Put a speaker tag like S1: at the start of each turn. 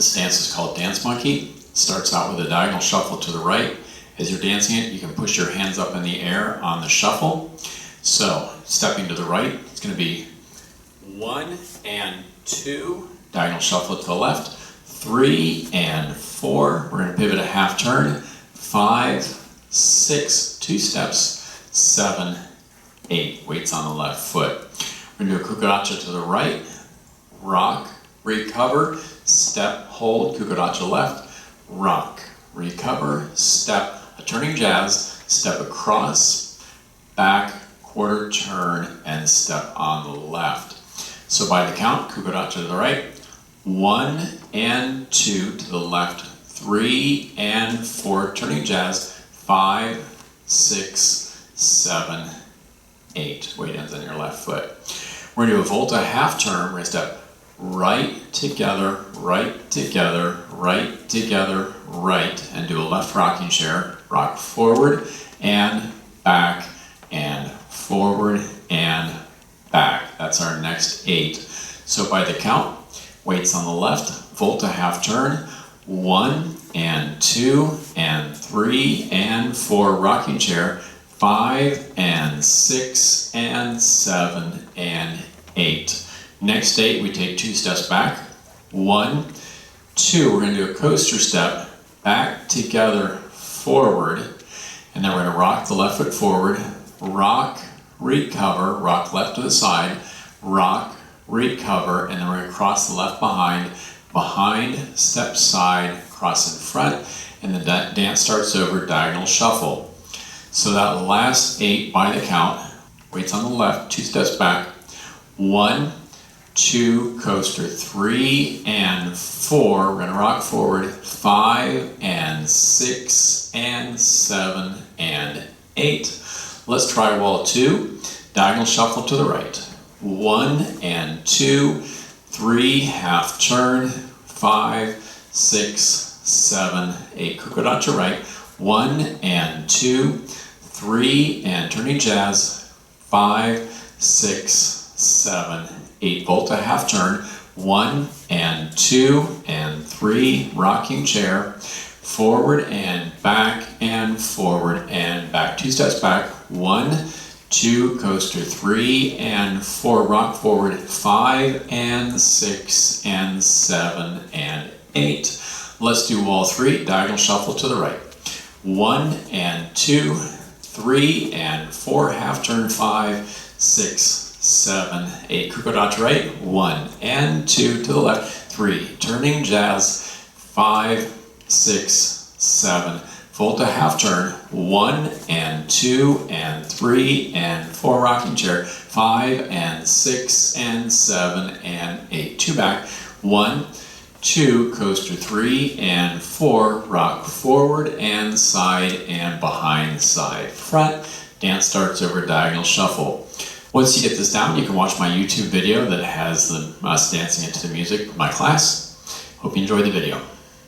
S1: This dance is called Dance Monkey. It starts out with a diagonal shuffle to the right. As you're dancing it, you can push your hands up in the air on the shuffle. So, stepping to the right, it's going to be 1 and 2, diagonal shuffle to the left, 3 and 4, we're going to pivot a half turn, 5, 6, 2 steps, 7, 8, weights on the left foot. We're going to do a cucaracha to the right, rock, recover, step, hold, cucaracha left, rock, recover, step, a turning jazz, step across, back, quarter turn, and step on the left. So by the count, cucaracha to the right, 1 and 2 to the left, 3 and 4, turning jazz, 5, 6, 7, 8. Weight ends on your left foot. We're going to do a volta half turn. We're going to step right together, right together, right together, right, and do a left rocking chair. Rock forward and back and forward and back. That's our next 8. So by the count, weights on the left, volta half turn, 1 and 2 and 3 and 4, rocking chair, 5 and 6 and 7 and 8. Next 8, we take 2 steps back, 1, 2, we're going to do a coaster step, back together, forward, and then we're going to rock the left foot forward, rock, recover, rock left to the side, rock, recover, and then we're going to cross the left behind, step side, cross in front, and the dance starts over, diagonal shuffle. So that last 8 by the count, weights on the left, 2 steps back, 1, 2, coaster, 3 and 4, we're going to rock forward, 5 and 6 and 7 and 8. Let's try wall 2, diagonal shuffle to the right, 1 and 2, 3, half turn, 5, 6, 7, 8, cucaracha right, 1 and 2, 3 and turning jazz, 5, 6, 7, 8, volta half turn, 1 and 2 and 3, rocking chair, forward and back and forward and back, 2 steps back, 1, 2, coaster, 3 and 4, rock forward, 5 and 6 and 7 and 8. Let's do wall 3, diagonal shuffle to the right, 1 and 2, 3 and 4, half turn, 5, 6, 7, 8, cucaracha right, 1 and 2 to the left, 3, turning jazz, 5, 6, 7, volta half turn, 1 and 2 and 3 and 4, rocking chair, 5 and 6 and 7 and 8, 2 back, 1, 2, coaster, 3 and 4, rock forward and side and behind, side, front. Dance starts over, diagonal shuffle. Once you get this down, you can watch my YouTube video that has us dancing into the music of my class. Hope you enjoyed the video.